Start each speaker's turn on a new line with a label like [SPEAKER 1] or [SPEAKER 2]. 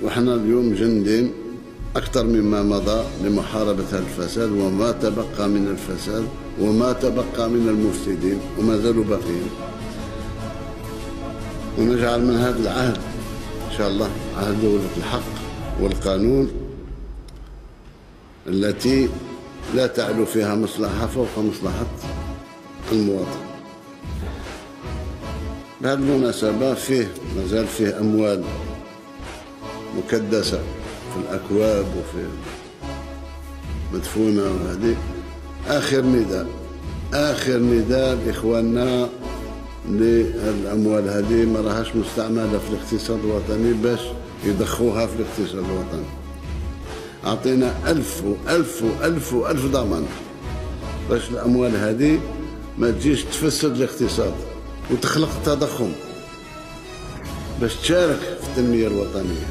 [SPEAKER 1] وإحنا اليوم جندين أكثر مما مضى لمحاربة هذا الفساد وما تبقى من الفساد وما تبقى من المفسدين وما زالوا باقيين. ونجعل من هذا العهد إن شاء الله عهد دولة الحق والقانون التي لا تعلو فيها مصلحة فوق مصلحة المواطن. بهذه المناسبة مازال فيه أموال مكدسة في الأكواب وفي مدفونة، وهذه آخر نداء لإخواننا للأموال هذه ما راهاش مستعملة في الاقتصاد الوطني باش يضخوها في الاقتصاد الوطني. أعطينا 1000 ضمان باش الأموال هذه ما تجيش تفسد الاقتصاد وتخلق التضخم باش تشارك في التنمية الوطنية.